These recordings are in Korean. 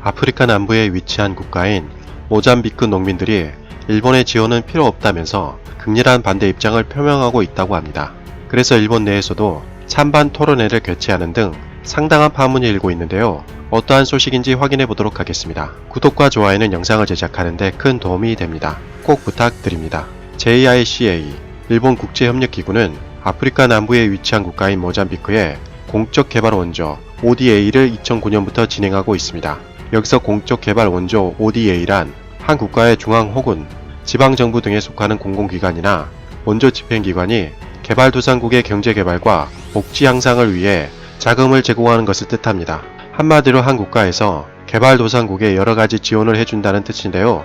아프리카 남부에 위치한 국가인 모잠비크 농민들이 일본의 지원은 필요 없다면서 극렬한 반대 입장을 표명하고 있다고 합니다. 그래서 일본 내에서도 찬반 토론회를 개최하는 등 상당한 파문이 일고 있는데요. 어떠한 소식인지 확인해 보도록 하겠습니다. 구독과 좋아요는 영상을 제작하는 데 큰 도움이 됩니다. 꼭 부탁드립니다. JICA 일본 국제협력기구는 아프리카 남부에 위치한 국가인 모잠비크의 공적 개발 원조 ODA를 2009년부터 진행하고 있습니다. 여기서 공적 개발 원조 ODA란 한 국가의 중앙 혹은 지방정부 등에 속하는 공공기관이나 원조 집행기관이 개발도상국의 경제개발과 복지 향상을 위해 자금을 제공하는 것을 뜻합니다. 한마디로 한 국가에서 개발도상국에 여러가지 지원을 해준다는 뜻인데요.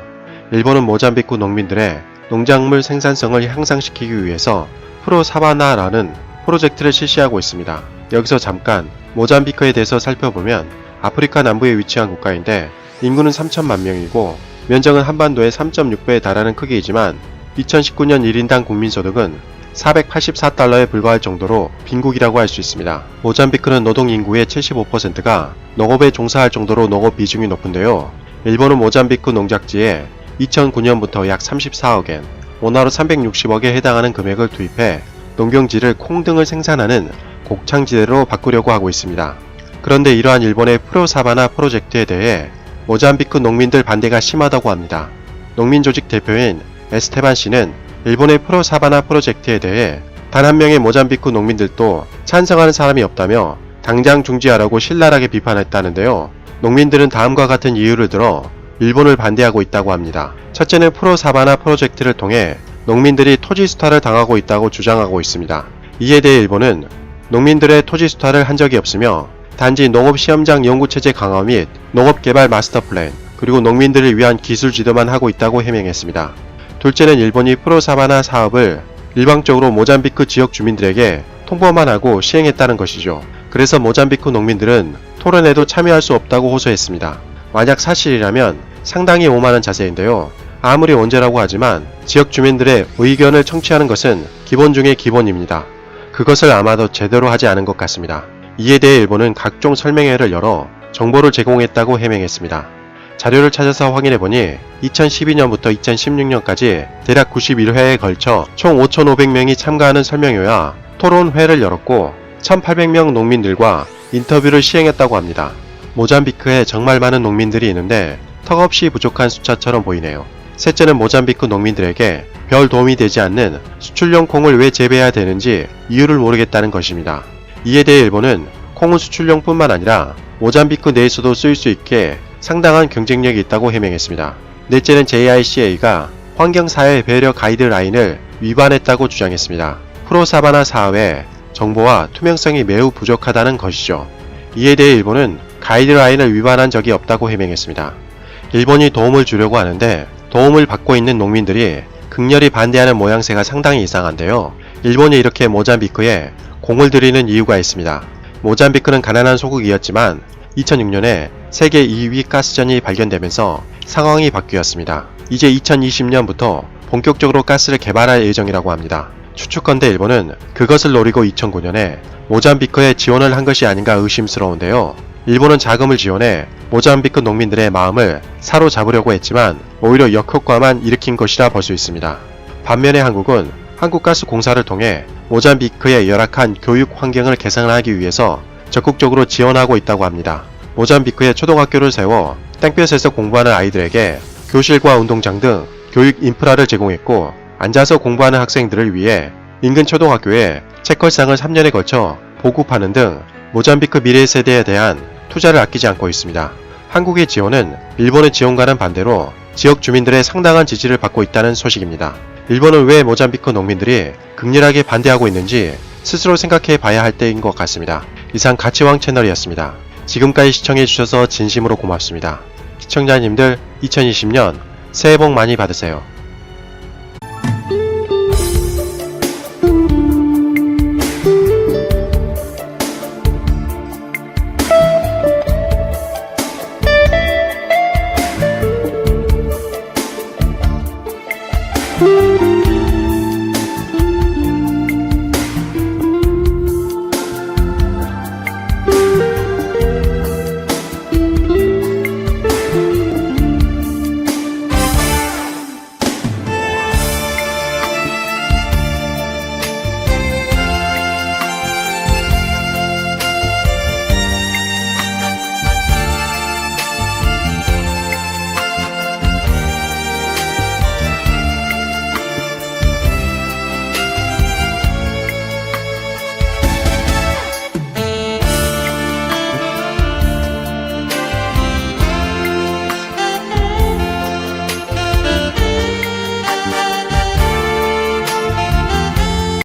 일본은 모잠비크 농민들의 농작물 생산성을 향상시키기 위해서 프로사바나라는 프로젝트를 실시하고 있습니다. 여기서 잠깐 모잠비크에 대해서 살펴보면 아프리카 남부에 위치한 국가인데 인구는 3천만 명이고 면적은 한반도의 3.6배에 달하는 크기이지만 2019년 1인당 국민소득은 484달러에 불과할 정도로 빈국이라고 할 수 있습니다. 모잠비크는 노동인구의 75%가 농업에 종사할 정도로 농업 비중이 높은데요. 일본은 모잠비크 농작지에 2009년부터 약 34억엔, 원화로 360억에 해당하는 금액을 투입해 농경지를 콩 등을 생산하는 곡창지대로 바꾸려고 하고 있습니다. 그런데 이러한 일본의 프로사바나 프로젝트에 대해 모잠비크 농민들 반대가 심하다고 합니다. 농민조직 대표인 에스테반 씨는 일본의 프로사바나 프로젝트에 대해 단 한 명의 모잠비크 농민들도 찬성하는 사람이 없다며 당장 중지하라고 신랄하게 비판했다는데요. 농민들은 다음과 같은 이유를 들어 일본을 반대하고 있다고 합니다. 첫째는 프로사바나 프로젝트를 통해 농민들이 토지 수탈을 당하고 있다고 주장하고 있습니다. 이에 대해 일본은 농민들의 토지 수탈을 한 적이 없으며 단지 농업시험장 연구체제 강화 및 농업개발 마스터 플랜, 그리고 농민들을 위한 기술 지도만 하고 있다고 해명했습니다. 둘째는 일본이 프로사바나 사업을 일방적으로 모잠비크 지역 주민들에게 통보만 하고 시행했다는 것이죠. 그래서 모잠비크 농민들은 토론에도 참여할 수 없다고 호소했습니다. 만약 사실이라면 상당히 오만한 자세인데요. 아무리 원죄라고 하지만 지역 주민들의 의견을 청취하는 것은 기본 중의 기본입니다. 그것을 아마도 제대로 하지 않은 것 같습니다. 이에 대해 일본은 각종 설명회를 열어 정보를 제공했다고 해명했습니다. 자료를 찾아서 확인해보니 2012년부터 2016년까지 대략 91회에 걸쳐 총 5,500명이 참가하는 설명회와 토론회를 열었고 1,800명 농민들과 인터뷰를 시행했다고 합니다. 모잠비크에 정말 많은 농민들이 있는데 턱없이 부족한 숫자처럼 보이네요. 셋째는 모잠비크 농민들에게 별 도움이 되지 않는 수출용 콩을 왜 재배해야 되는지 이유를 모르겠다는 것입니다. 이에 대해 일본은 콩은 수출용뿐만 아니라 모잠비크 내에서도 쓰일 수 있게 상당한 경쟁력이 있다고 해명했습니다. 넷째는 JICA가 환경사회 배려 가이드라인을 위반했다고 주장했습니다. 프로사바나 사업의 정보와 투명성이 매우 부족하다는 것이죠. 이에 대해 일본은 가이드라인을 위반한 적이 없다고 해명했습니다. 일본이 도움을 주려고 하는데 도움을 받고 있는 농민들이 극렬히 반대하는 모양새가 상당히 이상한데요. 일본이 이렇게 모잠비크에 공을 들이는 이유가 있습니다. 모잠비크는 가난한 소국이었지만 2006년에 세계 2위 가스전이 발견되면서 상황이 바뀌었습니다. 이제 2020년부터 본격적으로 가스를 개발할 예정이라고 합니다. 추측컨대 일본은 그것을 노리고 2009년에 모잠비크에 지원을 한 것이 아닌가 의심스러운데요. 일본은 자금을 지원해 모잠비크 농민들의 마음을 사로잡으려고 했지만 오히려 역효과만 일으킨 것이라 볼 수 있습니다. 반면에 한국은 한국가스공사를 통해 모잠비크의 열악한 교육 환경을 개선하기 위해서 적극적으로 지원하고 있다고 합니다. 모잠비크에 초등학교를 세워 땡볕에서 공부하는 아이들에게 교실과 운동장 등 교육 인프라를 제공했고 앉아서 공부하는 학생들을 위해 인근 초등학교에 책걸상을 3년에 걸쳐 보급하는 등 모잠비크 미래 세대에 대한 투자를 아끼지 않고 있습니다. 한국의 지원은 일본의 지원과는 반대로 지역 주민들의 상당한 지지를 받고 있다는 소식입니다. 일본은 왜 모잠비크 농민들이 극렬하게 반대하고 있는지 스스로 생각해 봐야 할 때인 것 같습니다. 이상 가치왕 채널이었습니다. 지금까지 시청해주셔서 진심으로 고맙습니다. 시청자님들 2020년 새해 복 많이 받으세요. you.